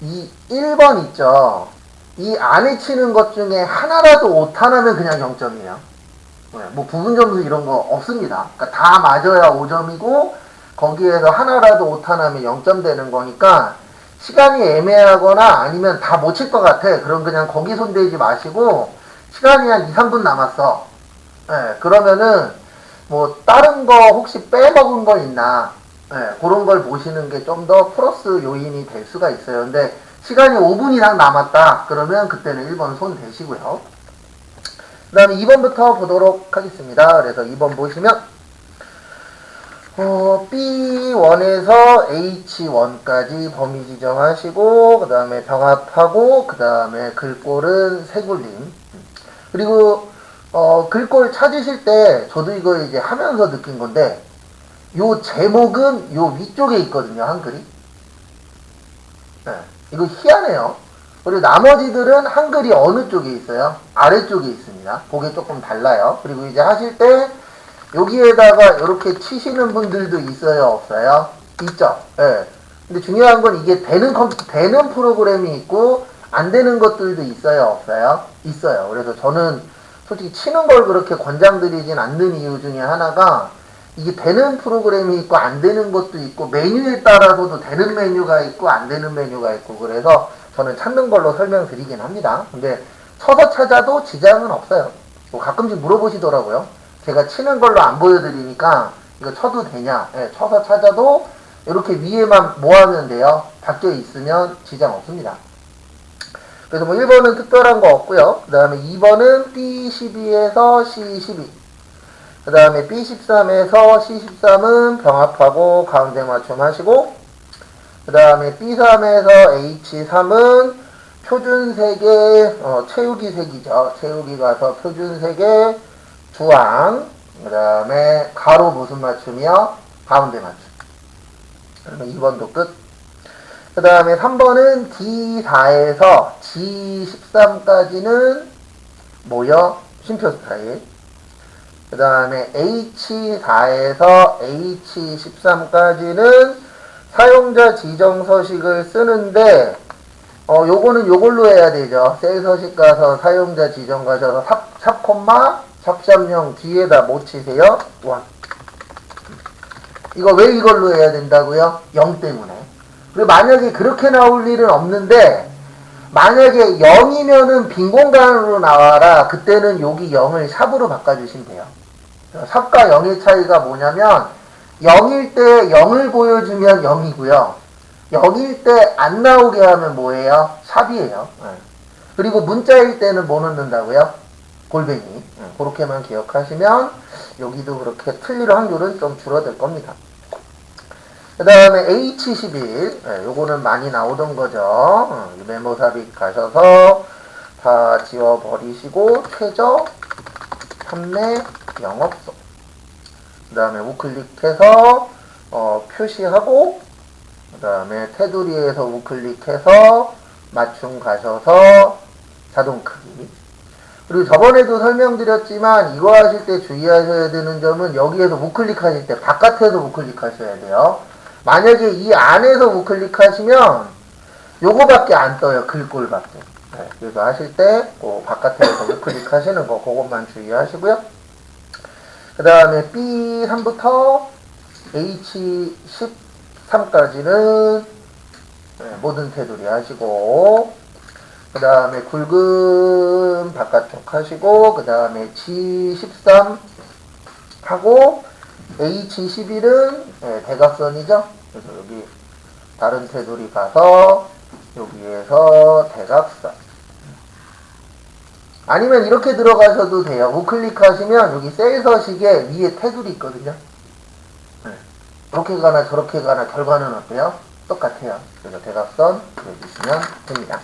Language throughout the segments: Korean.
이 1번 있죠. 이 안에 치는 것 중에 하나라도 오타나면 그냥 0점이에요. 뭐 부분 점수 이런 거 없습니다. 그러니까 다 맞아야 5점이고 거기에서 하나라도 오타나면 0점 되는 거니까 시간이 애매하거나 아니면 다 못 칠 것 같아. 그럼 그냥 거기 손대지 마시고 시간이 한 2, 3분 남았어. 그러면은 뭐 다른 거 혹시 빼먹은 거 있나 그런 걸 보시는 게 좀 더 플러스 요인이 될 수가 있어요. 근데 시간이 5분 이상 남았다 그러면 그때는 1번 손 대시고요. 그 다음에 2번부터 보도록 하겠습니다. 그래서 2번 보시면 B1에서 H1까지 범위 지정하시고 그 다음에 병합하고 그 다음에 글꼴은 세굴림. 그리고 글꼴 찾으실 때 저도 이거 이제 하면서 느낀 건데 요 제목은 요 위쪽에 있거든요. 한글이. 이거 희한해요. 그리고 나머지들은 한글이 어느 쪽에 있어요? 아래쪽에 있습니다. 그게 조금 달라요. 그리고 이제 하실 때 여기에다가 이렇게 치시는 분들도 있어요? 없어요? 있죠. 근데 중요한 건 이게 되는 프로그램이 있고 안 되는 것들도 있어요? 없어요? 있어요. 그래서 저는 솔직히 치는 걸 그렇게 권장드리진 않는 이유 중에 하나가 이게 되는 프로그램이 있고 안 되는 것도 있고 메뉴에 따라서도 되는 메뉴가 있고 안 되는 메뉴가 있고 그래서 저는 찾는 걸로 설명드리긴 합니다. 근데 쳐서 찾아도 지장은 없어요. 뭐 가끔씩 물어보시더라고요. 제가 치는 걸로 안 보여드리니까 이거 쳐도 되냐? 쳐서 찾아도 이렇게 위에만 뭐 하면 돼요? 바뀌어 있으면 지장 없습니다. 그래서 뭐 1번은 특별한 거 없고요. 그 다음에 2번은 B12에서 C12 그 다음에 B13에서 C13은 병합하고 가운데 맞춤 하시고 그 다음에 B3에서 H3은 표준 색의 채우기 색이죠. 채우기 가서 표준 색의 주황 그 다음에 가로 무슨 맞춤이요? 가운데 맞춤. 그러면 2번도 끝. 그 다음에 3번은 D4에서 G13까지는 뭐요? 쉼표 스타일. 그 다음에 H4에서 H13까지는 사용자 지정 서식을 쓰는데 요거는 요걸로 해야 되죠. 셀 서식 가서 사용자 지정 가셔서 삽 콤마 샵샵0 뒤에다 못 치세요. 1. 이거 왜 이걸로 해야 된다고요? 0 때문에. 그리고 만약에 그렇게 나올 일은 없는데 만약에 0이면은 빈 공간으로 나와라. 그때는 여기 0을 샵으로 바꿔주시면 돼요. 샵과 0의 차이가 뭐냐면 0일 때 0을 보여주면 0이고요. 0일 때 안 나오게 하면 뭐예요? 샵이에요. 그리고 문자일 때는 뭐 넣는다고요? 골뱅이. 그렇게만 기억하시면 여기도 그렇게 틀릴 확률은 좀 줄어들 겁니다. 그 다음에 H11 요거는 많이 나오던 거죠. 메모 삽입 가셔서 다 지워버리시고 최저 판매 영업소 그 다음에 우클릭해서 표시하고 그 다음에 테두리에서 우클릭해서 맞춤 가셔서 자동 크기. 그리고 저번에도 설명드렸지만 이거 하실 때 주의하셔야 되는 점은 여기에서 우클릭하실 때 바깥에서 우클릭하셔야 돼요. 만약에 이 안에서 우클릭하시면 요거밖에 안 떠요. 글꼴밖에. 그래서 하실 때 바깥에서 우클릭하시는 거 그것만 주의하시고요. 그 다음에 B3부터 H13까지는 모든 테두리 하시고 그 다음에 굵은 바깥쪽 하시고 그 다음에 G13 하고 H11은 대각선이죠. 그래서 여기 다른 테두리 가서 여기에서 대각선 아니면 이렇게 들어가셔도 돼요. 우클릭하시면 여기 셀 서식에 위에 테두리 있거든요. 이렇게 가나 저렇게 가나 결과는 어때요? 똑같아요. 그래서 대각선 그려주시면 됩니다.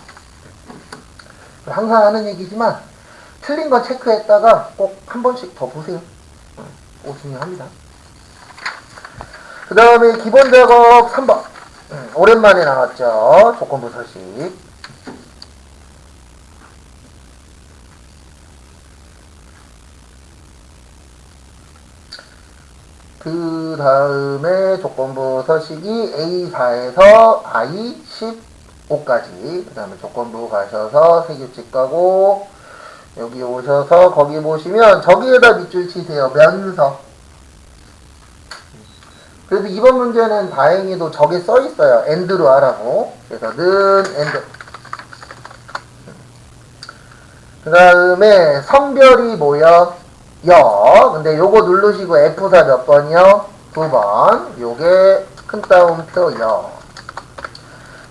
항상 하는 얘기지만 틀린 거 체크했다가 꼭 한 번씩 더 보세요. 꼭 중요합니다. 그 다음에 기본 작업 3번 오랜만에 나왔죠. 조건부 서식. 그 다음에 조건부 서식이 A4에서 I10 5까지. 그 다음에 조건부 가셔서 세규칙 가고, 여기 오셔서 거기 보시면 저기에다 밑줄 치세요. 면서. 그래서 이번 문제는 다행히도 저게 써 있어요. end로 하라고. 그래서 는 end. 그 다음에 성별이 뭐요? 여. 근데 요거 누르시고 F4 몇 번이요? 2번. 요게 큰 따옴표 여.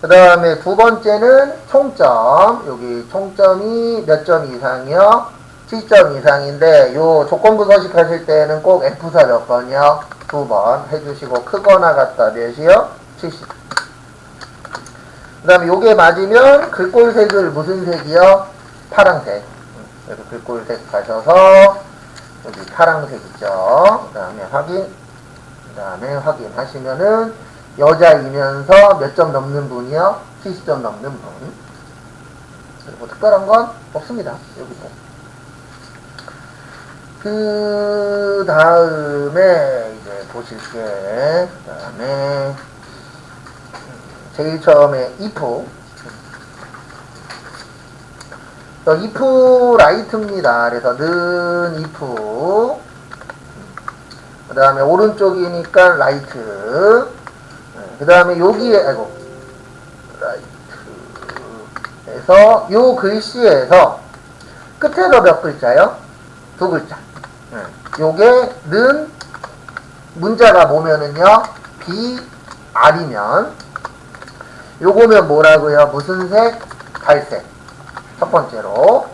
그 다음에 두 번째는 총점. 여기 총점이 몇 점 이상이요? 7점 이상인데 요 조건부 서식하실 때는 꼭 F4 몇 번이요? 2번 해주시고 크거나 같다 몇이요? 70. 그 다음에 요게 맞으면 글꼴색을 무슨 색이요? 파랑색. 그래서 글꼴색 가셔서 여기 파랑색 있죠? 그 다음에 확인. 그 다음에 확인하시면은 여자이면서 몇 점 넘는 분이요? 70점 넘는 분. 그리고 특별한 건 없습니다. 여기서. 그 다음에 이제 보실게. 그 다음에 제일 처음에 if. if 라이트입니다. 그래서 는 if. 그 다음에 오른쪽이니까 라이트. 그 다음에 여기에 라이트에서 요 글씨에서 끝에서 몇 글자요? 2글자. 요게 는 문자가 뭐면은요? BR이면 요거면 뭐라고요? 무슨 색? 갈색. 첫 번째로.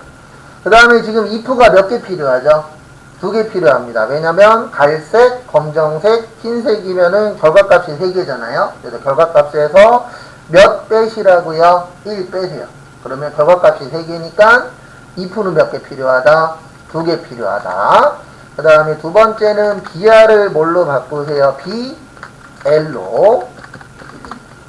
그 다음에 지금 if가 몇 개 필요하죠? 2개 필요합니다. 왜냐면 갈색, 검정색, 흰색이면은 결과값이 3개잖아요. 그래서 결과값에서 몇 빼시라고요? 1 빼세요. 그러면 결과값이 3개니까 if는 몇 개 필요하다? 2개 필요하다. 그 다음에 두 번째는 BR을 뭘로 바꾸세요? BL로.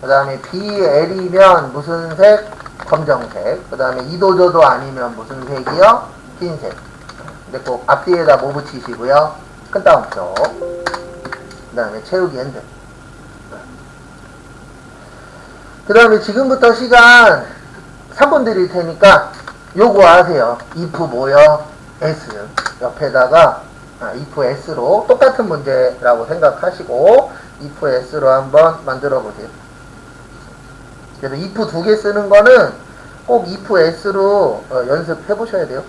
그 다음에 BL이면 무슨 색? 검정색. 그 다음에 이도저도 아니면 무슨 색이요? 흰색. 근데 꼭 앞뒤에다 뭐 붙이시고요? 큰 따옴표. 그 다음에 채우기 엔드. 그 다음에 지금부터 시간 3분 드릴 테니까 요거 아세요? if 뭐요? s. 옆에다가 if s로 똑같은 문제라고 생각하시고 if s로 한번 만들어 보세요. 그래서 if 2개 쓰는 거는 꼭 if s로 연습해 보셔야 돼요.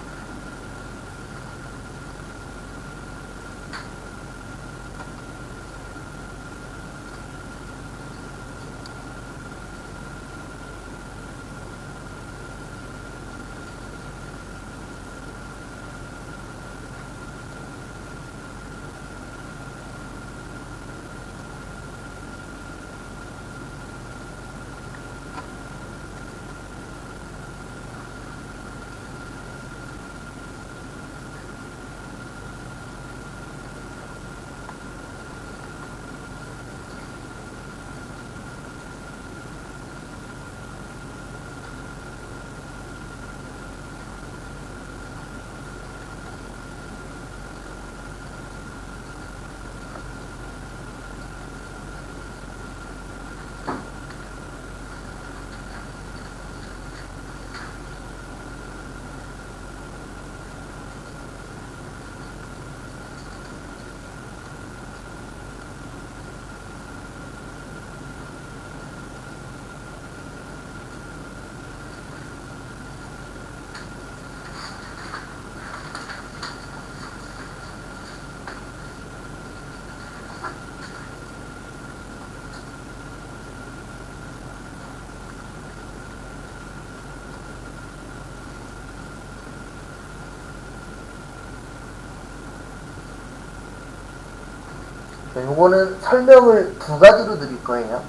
요거는 설명을 2가지로 드릴 거예요.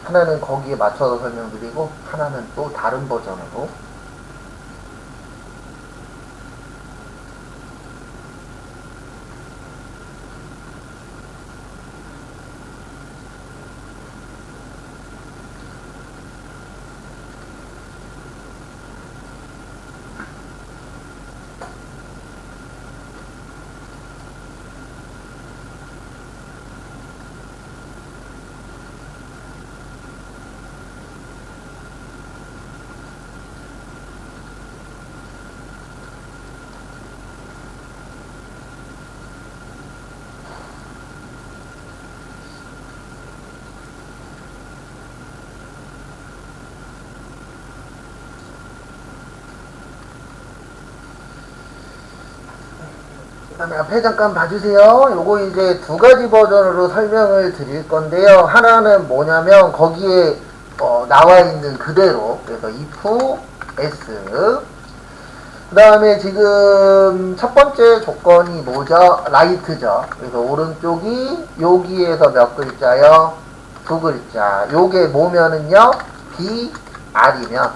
하나는 거기에 맞춰서 설명드리고 하나는 또 다른 버전으로. 그다음에 앞에 잠깐 봐주세요. 요거 이제 두 가지 버전으로 설명을 드릴 건데요. 하나는 뭐냐면 거기에 나와 있는 그대로, 그래서 if s. 그 다음에 지금 첫 번째 조건이 뭐죠? 라이트죠. 그래서 오른쪽이 여기에서 몇 글자요? 두 글자. 요게 뭐면은요? BR이면,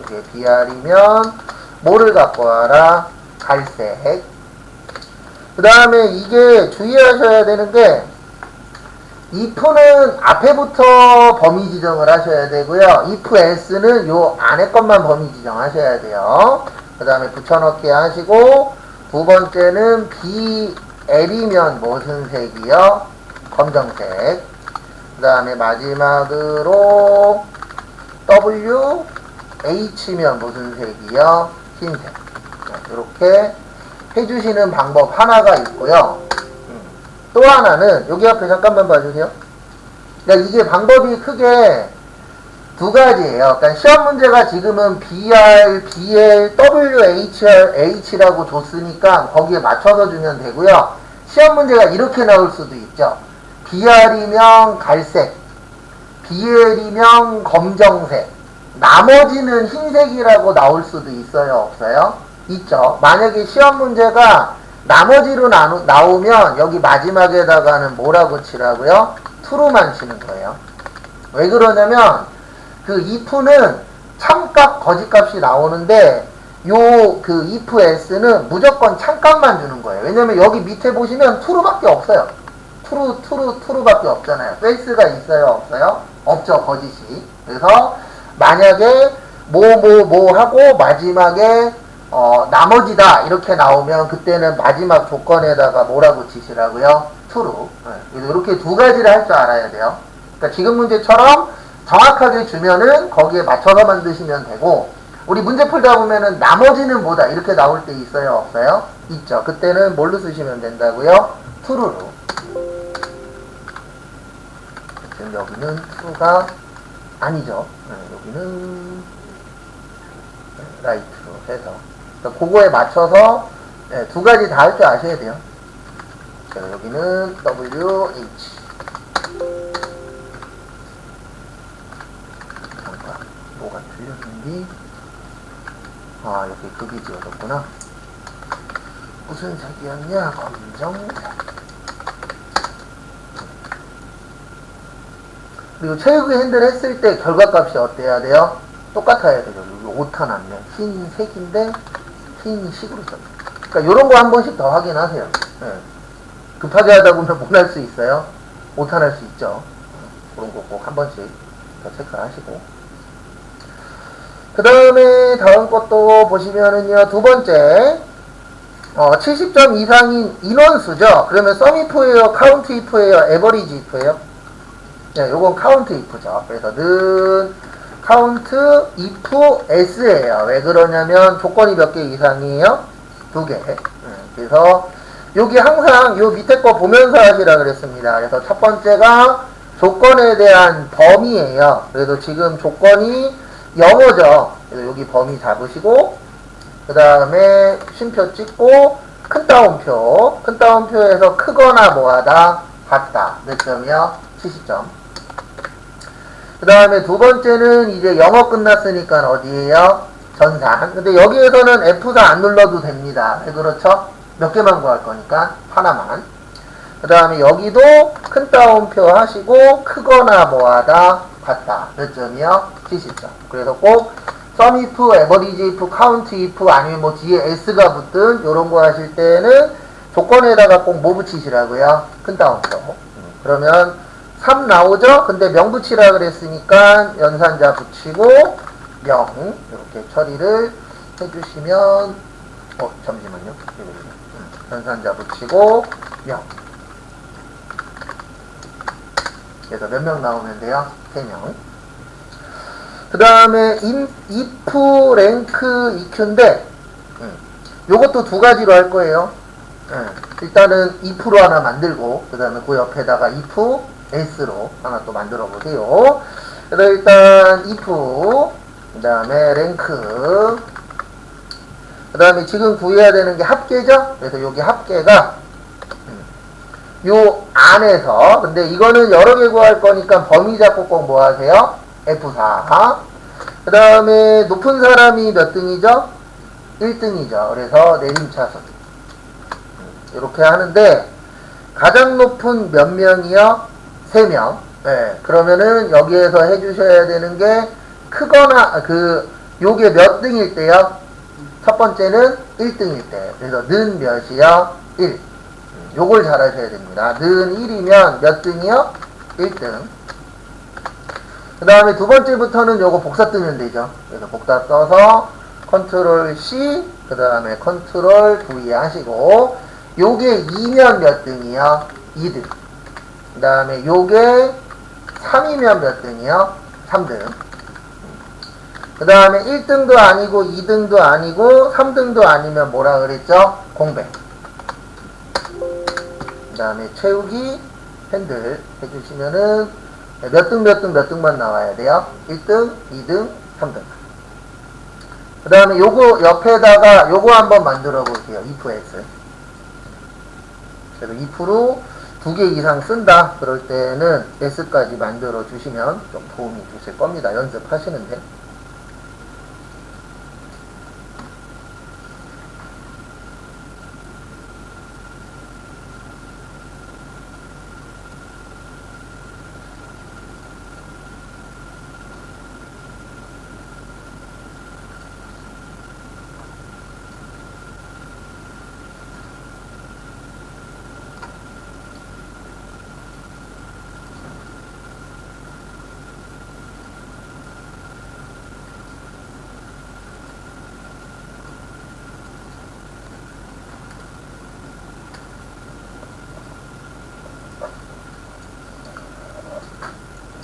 이게 BR이면 뭐를 갖고 와라? 갈색. 그 다음에 이게 주의하셔야 되는 게 if는 앞에부터 범위 지정을 하셔야 되고요. if s는 요 안에 것만 범위 지정하셔야 돼요. 그 다음에 붙여넣기 하시고, 두 번째는 BL이면 무슨 색이요? 검정색. 그 다음에 마지막으로 WH면 무슨 색이요? 흰색. 이렇게 해주시는 방법 하나가 있고요. 또 하나는 여기 앞에 잠깐만 봐주세요. 그러니까 이게 방법이 크게 두 가지예요. 그러니까 시험 문제가 지금은 BR, BL, WHR, H라고 줬으니까 거기에 맞춰서 주면 되고요. 시험 문제가 이렇게 나올 수도 있죠. BR이면 갈색, BL이면 검정색, 나머지는 흰색이라고 나올 수도 있어요? 없어요? 있죠. 만약에 시험 문제가 나머지로 나오면 여기 마지막에다가는 뭐라고 치라고요? true만 치는 거예요. 왜 그러냐면 그 if는 참값 거짓값이 나오는데 요 그 if s는 무조건 참값만 주는 거예요. 왜냐면 여기 밑에 보시면 true밖에 없어요. true밖에 없잖아요. false가 있어요? 없어요? 없죠. 거짓이. 그래서 만약에 뭐 하고 마지막에 나머지다 이렇게 나오면 그때는 마지막 조건에다가 뭐라고 치시라고요? true. 네. 이렇게 두 가지를 할 줄 알아야 돼요. 그러니까 지금 문제처럼 정확하게 주면은 거기에 맞춰서 만드시면 되고, 우리 문제 풀다 보면은 나머지는 뭐다 이렇게 나올 때 있어요? 없어요? 있죠. 그때는 뭘로 쓰시면 된다고요? true로. 지금 여기는 true가 아니죠. 네, 여기는 right로 해서. 그러니까 그거에 맞춰서 두 가지 다 할 줄 아셔야 돼요. 자, 여기는 WH. 잠깐, 뭐가 틀렸는지. 아, 여기 극이 지워졌구나. 무슨 색이었냐? 검정색. 그리고 체육의 핸들 했을 때 결과값이 어때야 돼요? 똑같아야 되죠. 여기 오타 났네. 흰색인데 흰식으로 썼네. 그러니까 요런 거 한 번씩 더 확인하세요. 네. 급하게 하다 보면 못 할 수 있어요. 오타 날 수 있죠. 그런 거 꼭 한 번씩 더 체크를 하시고. 그 다음에 다음 것도 보시면은요, 두 번째 70점 이상인 인원수죠. 그러면 sum if예요, count if예요, average if예요? 네, 요건 count if죠. 그래서 는 count if s예요. 왜 그러냐면 조건이 몇 개 이상이에요? 두 개. 그래서 여기 항상 요 밑에 거 보면서 하시라 그랬습니다. 그래서 첫 번째가 조건에 대한 범위예요. 그래서 지금 조건이 영어죠. 그래서 여기 범위 잡으시고, 그 다음에 쉼표 찍고, 큰 따옴표. 큰 따옴표에서 크거나 뭐하다, 같다. 몇 점이요? 70점. 그 다음에 두 번째는 이제 영어 끝났으니까 어디에요? 전산. 근데 여기에서는 F4 안 눌러도 됩니다. 그렇죠? 몇 개만 구할 거니까 하나만. 그 다음에 여기도 큰 따옴표 하시고 크거나 뭐하다 같다. 몇 점이요? 70점. 그래서 꼭 sum if, average if, count if 아니면 뭐 뒤에 s가 붙든 요런 거 하실 때는 조건에다가 꼭 뭐 붙이시라고요? 큰 따옴표. 그러면 3 나오죠? 근데 명 붙이라 그랬으니까 연산자 붙이고 명 이렇게 처리를 해주시면 잠시만요. 연산자 붙이고 명. 그래서 몇 명 나오면 돼요? 3명. 그 다음에 if, rank, eq인데 요것도 두 가지로 할 거예요. 일단은 if로 하나 만들고 그 다음에 그 옆에다가 if s로 하나 또 만들어 보세요. 그래서 일단 if 그 다음에 rank 그 다음에 지금 구해야 되는 게 합계죠? 그래서 여기 합계가 요 안에서, 근데 이거는 여러 개 구할 거니까 범위 잡고 꼭 뭐 하세요? F4. 그 다음에 높은 사람이 몇 등이죠? 1등이죠. 그래서 내림차순. 이렇게 하는데, 가장 높은 몇 명이요? 3명. 네, 그러면은 여기에서 해주셔야 되는 게, 크거나, 요게 몇 등일 때요? 첫 번째는 1등일 때. 그래서 는 몇이요? 1. 요걸 잘 하셔야 됩니다. 는 1이면 몇 등이요? 1등. 그 다음에 두 번째부터는 요거 복사 뜨면 되죠. 그래서 복사 써서 컨트롤 C, 그 다음에 컨트롤 V 하시고, 요게 2면 몇 등이요? 2등. 그 다음에 요게 3이면 몇 등이요? 3등. 그 다음에 1등도 아니고 2등도 아니고 3등도 아니면 뭐라 그랬죠? 공백. 그 다음에 채우기 핸들 해주시면은 몇 등 몇 등만 나와야 돼요? 1등, 2등, 3등. 그 다음에 요거 옆에다가 요거 한번 만들어 볼게요. if s. 그래서 if로 2개 이상 쓴다. 그럴 때는 s까지 만들어 주시면 좀 도움이 되실 겁니다. 연습하시는데.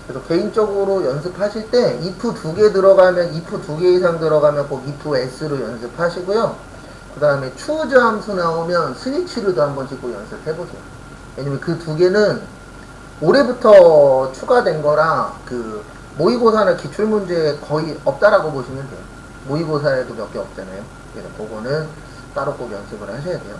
그래서 개인적으로 연습하실 때 if 2개 들어가면 if 2개 이상 들어가면 꼭 if s로 연습하시고요. 그 다음에 choose 함수 나오면 스위치로도 한번 찍고 연습해보세요. 왜냐면 그 2개는 올해부터 추가된 거라 그 모의고사나 기출문제에 거의 없다라고 보시면 돼요. 모의고사에도 몇 개 없잖아요. 그래서 그거는 따로 꼭 연습을 하셔야 돼요.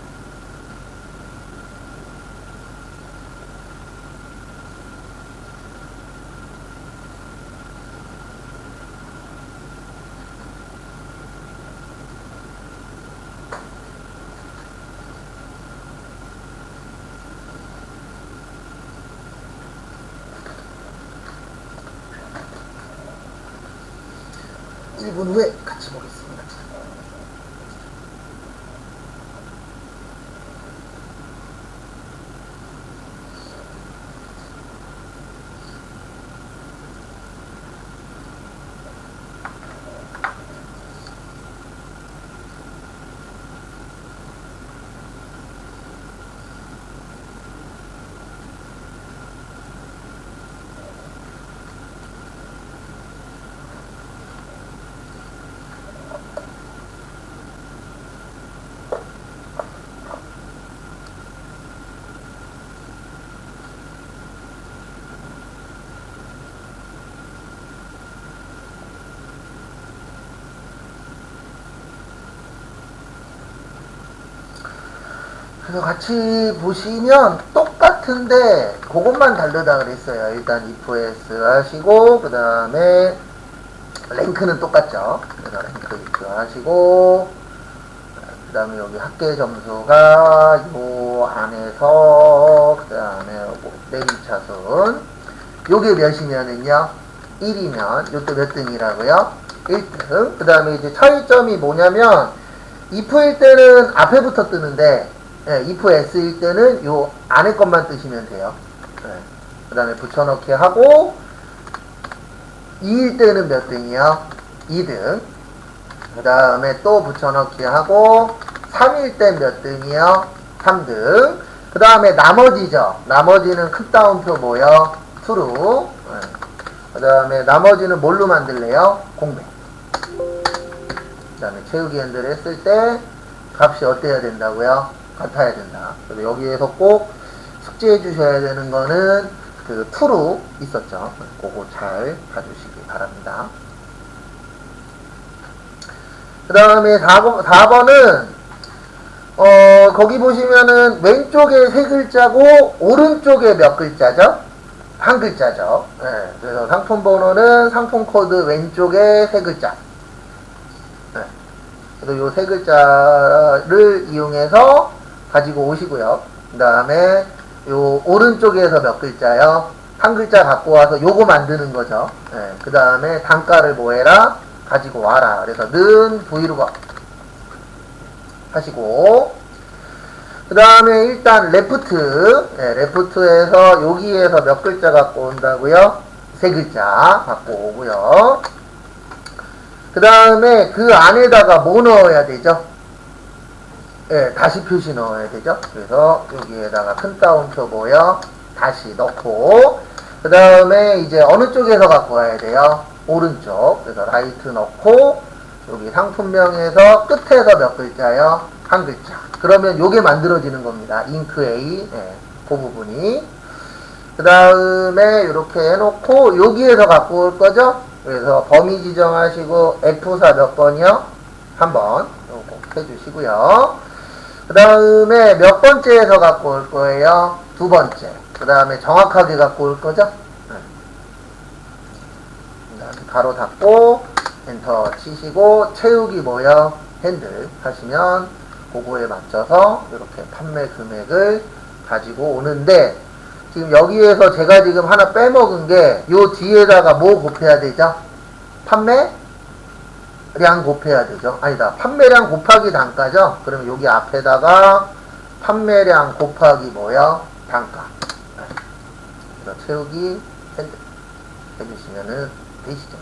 분 후에 같이 보겠습니다. 그래서 같이 보시면 똑같은데 그것만 다르다 그랬어요. 일단 if s 하시고 그 다음에 랭크는 똑같죠. 그래서 랭크 if 하시고 그 다음에 여기 합계 점수가 요 안에서 그 다음에 내림차순 요게 몇이면은요 1이면 요때 몇 등이라고요? 1등. 그 다음에 이제 차이점이 뭐냐면 if일 때는 앞에부터 뜨는데 if s일 때는 요 안에 것만 뜨시면 돼요. 그 다음에 붙여넣기 하고 2일 때는 몇 등이요? 2등. 그 다음에 또 붙여넣기 하고 3일 때 몇 등이요? 3등. 그 다음에 나머지죠. 나머지는 큰 따옴표 뭐요? true. 그 다음에 나머지는 뭘로 만들래요? 공백. 그 다음에 채우기 핸들 했을 때 값이 어때야 된다고요? 같아야 된다. 그래서 여기에서 꼭 숙지해 주셔야 되는 거는 그 true 있었죠. 그거 잘 봐주시기 바랍니다. 그 다음에 4번은 거기 보시면은 왼쪽에 세 글자고 오른쪽에 몇 글자죠? 한 글자죠. 네, 그래서 상품 번호는 상품 코드 왼쪽에 세 글자. 네, 그래서 요 세 글자를 이용해서 가지고 오시고요. 그 다음에 요 오른쪽에서 몇 글자요? 한 글자 갖고 와서 요거 만드는 거죠. 네, 그 다음에 단가를 뭐 해라? 가지고 와라. 그래서 는 브이로그 하시고, 그 다음에 일단 레프트, 네, 레프트에서 여기에서 몇 글자 갖고 온다고요? 세 글자 갖고 오고요. 그 다음에 그 안에다가 뭐 넣어야 되죠? 네, 다시 표시 넣어야 되죠. 그래서 여기에다가 큰 따옴표 뭐요? 다시 넣고, 그 다음에 이제 어느 쪽에서 갖고 와야 돼요? 오른쪽. 그래서 라이트 넣고, 여기 상품명에서 끝에서 몇 글자요? 한 글자. 그러면 요게 만들어지는 겁니다. 잉크 A. 네, 그 부분이. 그 다음에 이렇게 해놓고 여기에서 갖고 올 거죠? 그래서 범위 지정하시고 F4 몇 번이요? 한 번. 요거 해주시고요. 그 다음에 몇 번째에서 갖고 올 거예요? 두 번째. 그 다음에 정확하게 갖고 올 거죠? 네. 그 다음에 가로 닫고 엔터 치시고 채우기 뭐요? 핸들 하시면 그거에 맞춰서 이렇게 판매 금액을 가지고 오는데, 지금 여기에서 제가 지금 하나 빼먹은 게 요 뒤에다가 뭐 곱해야 되죠? 판매량 곱해야 되죠? 아니다. 판매량 곱하기 단가죠? 그러면 여기 앞에다가 판매량 곱하기 뭐요? 단가. 그래서 채우기 핸들 해주시면은 되시죠?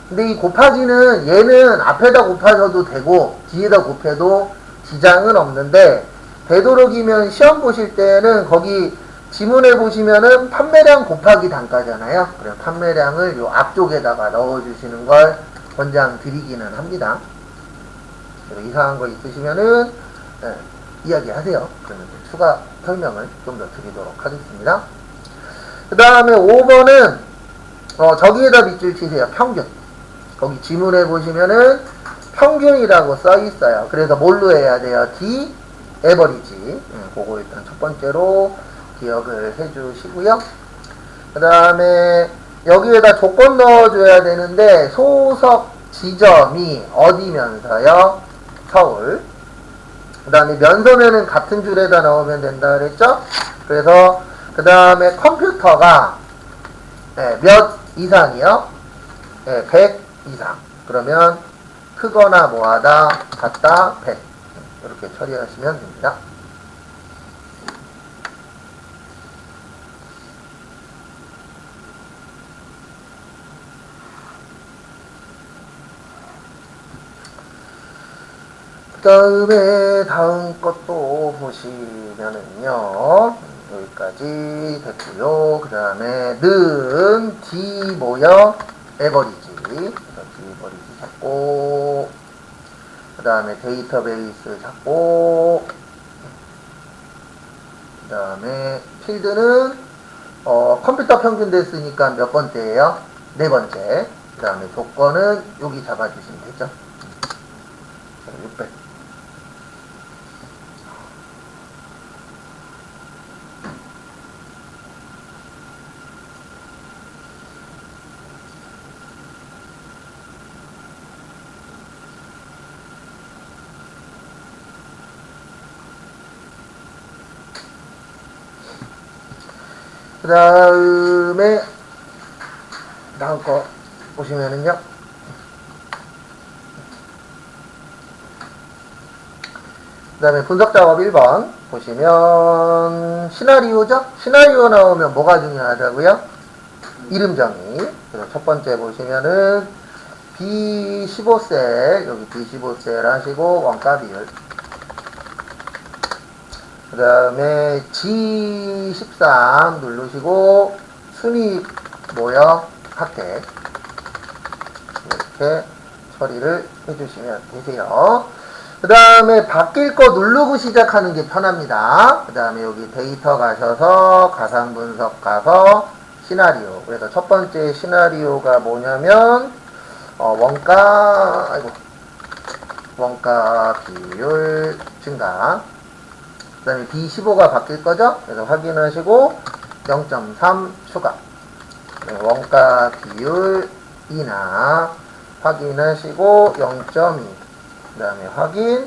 근데 이 곱하기는 얘는 앞에다 곱하셔도 되고 뒤에다 곱해도 지장은 없는데, 되도록이면 시험 보실 때는 거기 지문에 보시면은 판매량 곱하기 단가잖아요. 그래서 판매량을 요 앞쪽에다가 넣어주시는 걸 권장 드리기는 합니다. 이상한 거 있으시면은 이야기하세요. 그러면 추가 설명을 좀 더 드리도록 하겠습니다. 그 다음에 5번은 저기에다 밑줄 치세요. 평균. 거기 지문에 보시면은 평균이라고 써 있어요. 그래서 뭘로 해야 돼요? D, 에버리지. 그거 일단 첫 번째로 기억을 해 주시고요. 그 다음에 여기에다 조건 넣어줘야 되는데, 소속 지점이 어디면서요? 서울. 그 다음에 면소면은 같은 줄에다 넣으면 된다 그랬죠? 그래서 그 다음에 컴퓨터가 몇 이상이요? 100 이상. 그러면 크거나 뭐하다 같다 100. 이렇게 처리하시면 됩니다. 그 다음에 다음 것도 보시면은요, 여기까지 됐고요. 그 다음에 는 D 뭐요? 에버리지. D 에버리지 잡고, 그 다음에 데이터베이스 잡고, 그 다음에 필드는 컴퓨터 평균 됐으니까 몇 번째예요? 네 번째. 그 다음에 조건은 여기 잡아주시면 되죠. 600. 그 다음에 다음 거 보시면은요, 그 다음에 분석 작업 1번 보시면 시나리오죠? 시나리오 나오면 뭐가 중요하다고요? 이름 정의. 그래서 첫 번째 보시면은 B15셀, 여기 B15셀 하시고 원가 비율. 그 다음에 G13 누르시고 순위익 뭐요? 핫택. 이렇게 처리를 해주시면 되세요. 그 다음에 바뀔 거 누르고 시작하는 게 편합니다. 그 다음에 여기 데이터 가셔서 가상 분석 가서 시나리오. 그래서 첫 번째 시나리오가 뭐냐면 원가 비율 증가. 그 다음에 B15가 바뀔 거죠? 그래서 확인하시고 0.3 추가. 원가 비율 인하 확인하시고 0.2. 그 다음에 확인.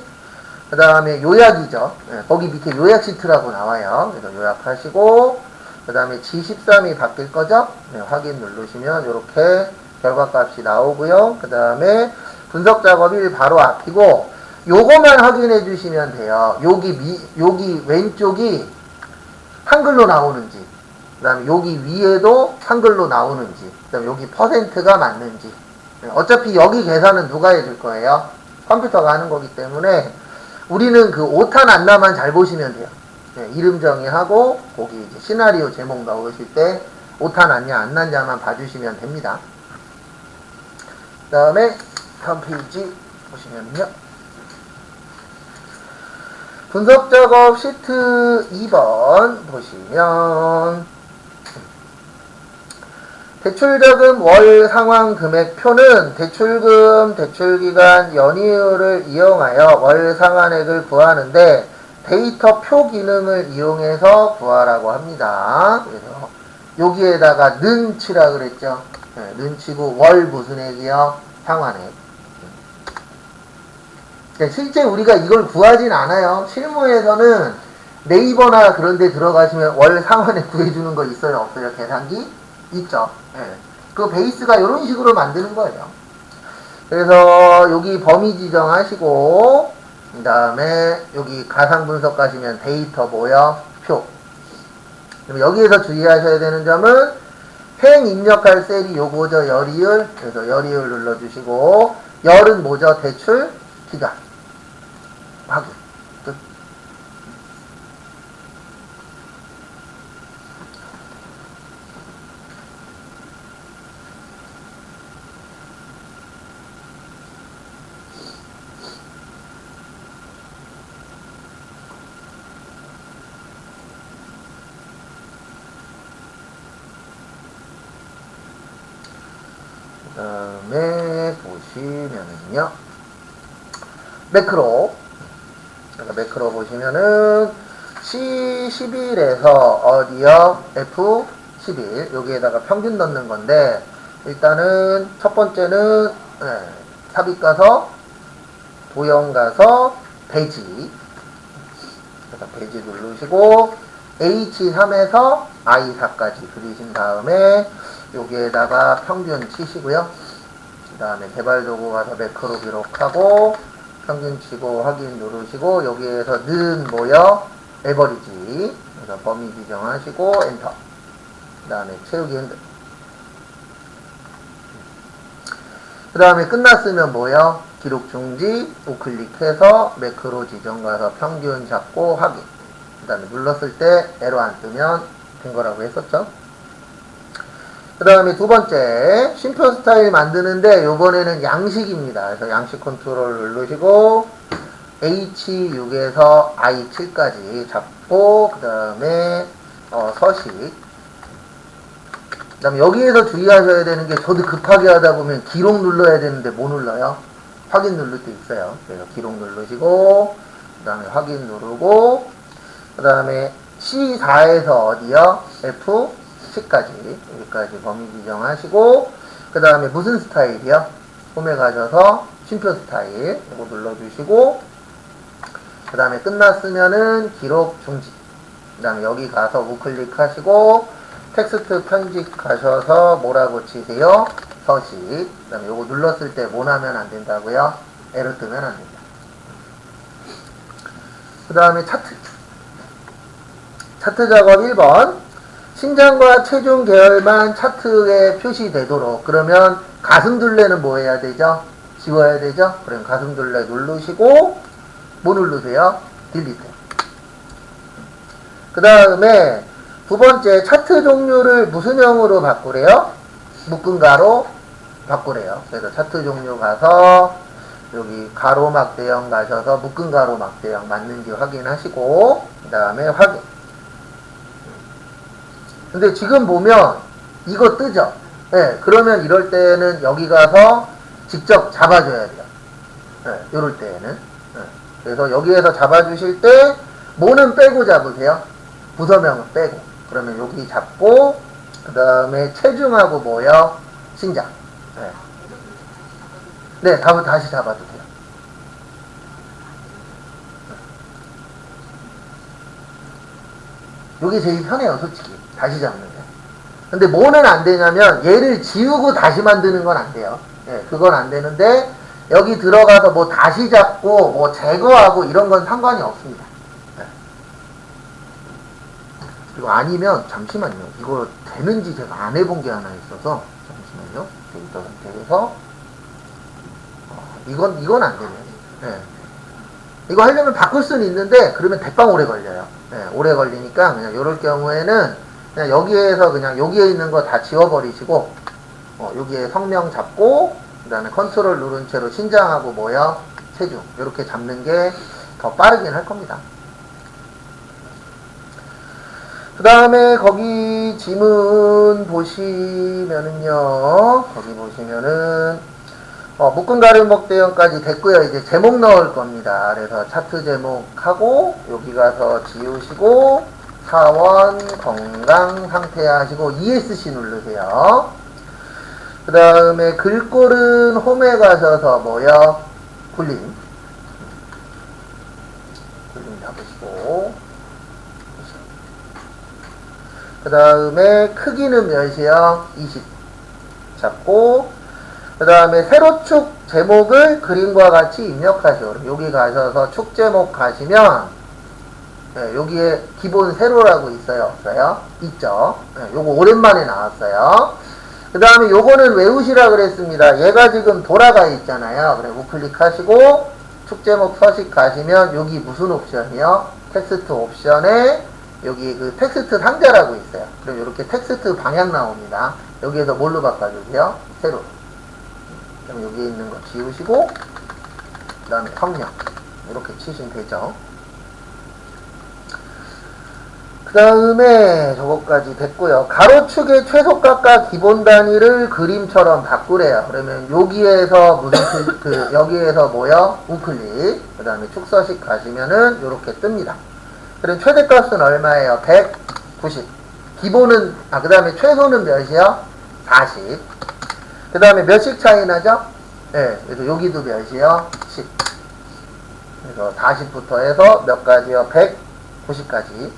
그 다음에 요약이죠. 거기 밑에 요약 시트라고 나와요. 그래서 요약하시고 그 다음에 G13이 바뀔 거죠? 확인 누르시면 이렇게 결과값이 나오고요. 그 다음에 분석 작업 1 바로 앞이고 요거만 확인해 주시면 돼요. 여기 왼쪽이 한글로 나오는지, 그 다음에 여기 위에도 한글로 나오는지, 그 다음에 여기 퍼센트가 맞는지. 어차피 여기 계산은 누가 해줄 거예요? 컴퓨터가 하는 거기 때문에 우리는 그 오탄 안나만 잘 보시면 돼요. 이름 정의하고 거기 이제 시나리오 제목 넣으실 때 오탄 났냐 안 났냐만 봐주시면 됩니다. 그 다음에 다음 페이지 보시면요. 분석 작업 시트 2번 보시면 대출자금 월 상환 금액표는 대출금, 대출기간, 연이율을 이용하여 월 상환액을 구하는데 데이터 표 기능을 이용해서 구하라고 합니다. 그래서 여기에다가 는 치라 그랬죠. 는 치고 월 무슨 액이요? 상환액. 실제 우리가 이걸 구하진 않아요. 실무에서는 네이버나 그런 데 들어가시면 월 상환액 구해주는 거 있어요? 없어요? 계산기? 있죠. 그 베이스가 이런 식으로 만드는 거예요. 그래서 여기 범위 지정하시고 그 다음에 여기 가상 분석 가시면 데이터 뭐요? 표. 그럼 여기에서 주의하셔야 되는 점은 행 입력할 셀이 요거죠. 열이율. 그래서 열이율 눌러주시고 열은 뭐죠? 대출 기간. 확인. 끝. 그 다음에 보시면은요. 매크로. 매크로 보시면은 C11에서 어디요? F11 여기에다가 평균 넣는 건데 일단은 첫 번째는 삽입 가서 도형 가서 배지. 그래서 배지 누르시고 H3에서 I4까지 그리신 다음에 여기에다가 평균 치시고요. 그 다음에 개발 도구 가서 매크로 기록하고 평균 치고 확인 누르시고 여기에서 는 뭐요? 에버리지. 그래서 범위 지정하시고 엔터. 그 다음에 채우기 핸들. 그 다음에 끝났으면 뭐요? 기록 중지 우클릭해서 매크로 지정 가서 평균 잡고 확인. 그 다음에 눌렀을 때 에러 안 뜨면 된 거라고 했었죠. 그 다음에 두 번째 쉼표 스타일 만드는데 요번에는 양식입니다. 그래서 양식 컨트롤 누르시고 H6에서 I7까지 잡고 그 다음에 서식. 그 다음에 여기에서 주의하셔야 되는 게 저도 급하게 하다 보면 기록 눌러야 되는데 뭐 눌러요? 확인 누를 때 있어요. 그래서 기록 누르시고 그 다음에 확인 누르고 그 다음에 C4에서 어디요? F10까지 여기까지 범위 지정하시고 그 다음에 무슨 스타일이요? 홈에 가셔서 쉼표 스타일 이거 눌러주시고 그 다음에 끝났으면은 기록 중지. 그 다음에 여기 가서 우클릭하시고 텍스트 편집 가셔서 뭐라고 치세요? 서식. 그 다음에 요거 눌렀을 때 뭐 나면 안 된다고요? 에러 뜨면 안 된다. 그 다음에 차트 작업 1번. 신장과 체중 계열만 차트에 표시되도록. 그러면 가슴둘레는 뭐 해야 되죠? 지워야 되죠? 그럼 가슴둘레 누르시고 뭐 누르세요? 딜리트. 그 다음에 두 번째 차트 종류를 무슨 형으로 바꾸래요? 묶은 가로 바꾸래요. 그래서 차트 종류 가서 여기 가로막 대형 가셔서 묶은 가로막 대형 맞는지 확인하시고 그 다음에 확인. 근데 지금 보면 이거 뜨죠? 네, 그러면 이럴 때는 여기 가서 직접 잡아줘야 돼요. 요럴 때에는. 그래서 여기에서 잡아주실 때 모는 빼고 잡으세요. 부서명은 빼고. 그러면 여기 잡고 그 다음에 체중하고 뭐요? 신장. 네, 다시 잡아도 돼요. 요게 제일 편해요, 솔직히. 다시 잡는 게. 근데 뭐는 안 되냐면 얘를 지우고 다시 만드는 건 안 돼요. 그건 안 되는데 여기 들어가서 뭐 다시 잡고 뭐 제거하고 이런 건 상관이 없습니다. 그리고 아니면 잠시만요. 이거 되는지 제가 안 해본 게 하나 있어서 잠시만요. 데이터 선택해서 이건 안 되네요. 이거 하려면 바꿀 수는 있는데 그러면 대빵 오래 걸려요. 오래 걸리니까 그냥 이럴 경우에는 그냥 여기에서 그냥 여기에 있는 거 다 지워버리시고 여기에 성명 잡고 그 다음에 컨트롤 누른 채로 신장하고 뭐요? 체중 이렇게 잡는 게 더 빠르긴 할 겁니다. 그 다음에 거기 지문 보시면은요, 거기 보시면은 묶음 가름목 대형까지 됐고요. 이제 제목 넣을 겁니다. 그래서 차트 제목하고 여기 가서 지우시고 사원 건강 상태 하시고 ESC 누르세요. 그 다음에 글꼴은 홈에 가셔서 뭐요? 굴림 잡으시고 그 다음에 크기는 몇이요? 20 잡고 그 다음에 세로축 제목을 그림과 같이 입력하시오. 여기 가셔서 축 제목 가시면 여기에 기본 세로라고 있어요? 없어요? 있죠? 요거 오랜만에 나왔어요. 그 다음에 요거는 외우시라 그랬습니다. 얘가 지금 돌아가 있잖아요. 그래 우클릭 하시고 축 제목 서식 가시면 여기 무슨 옵션이요? 텍스트 옵션에 여기 그 텍스트 상자라고 있어요. 그럼 이렇게 텍스트 방향 나옵니다. 여기에서 뭘로 바꿔주세요? 세로. 그럼 여기 있는 거 지우시고 그 다음에 성명 이렇게 치시면 되죠. 그 다음에 저것까지 됐고요. 가로축의 최소값과 기본 단위를 그림처럼 바꾸래요. 그러면 여기에서 무슨 여기에서 뭐요? 우클릭. 그 다음에 축서식 가시면은 이렇게 뜹니다. 그럼 최대값은 얼마예요? 190. 기본은 그 다음에 최소는 몇이요? 40. 그 다음에 몇씩 차이 나죠? 그래서 여기도 몇이요? 10. 그래서 40부터 해서 몇 가지요? 190까지.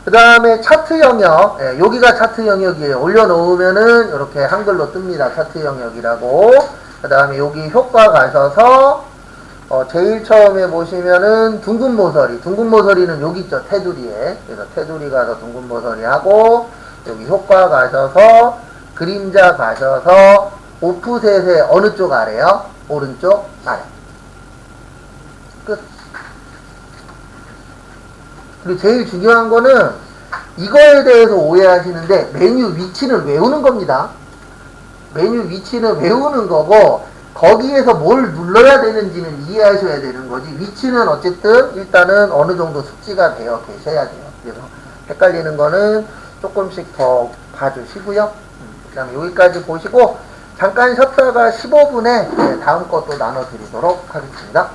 그 다음에 차트 영역, 여기가 차트 영역이에요. 올려놓으면은 이렇게 한글로 뜹니다. 차트 영역이라고. 그 다음에 여기 효과 가셔서 제일 처음에 보시면은 둥근 모서리. 둥근 모서리는 여기 있죠. 테두리에. 그래서 테두리 가서 둥근 모서리 하고 여기 효과 가셔서 그림자 가셔서 오프셋의 어느 쪽 아래요? 오른쪽 아래. 끝. 그리고 제일 중요한 거는 이거에 대해서 오해하시는데 메뉴 위치는 외우는 겁니다. 메뉴 위치는 외우는 거고 거기에서 뭘 눌러야 되는지는 이해하셔야 되는 거지. 위치는 어쨌든 일단은 어느 정도 숙지가 되어 계셔야 돼요. 그래서 헷갈리는 거는 조금씩 더 봐주시고요. 그 다음에 여기까지 보시고 잠깐 쉬었다가 15분에 다음 것도 나눠드리도록 하겠습니다.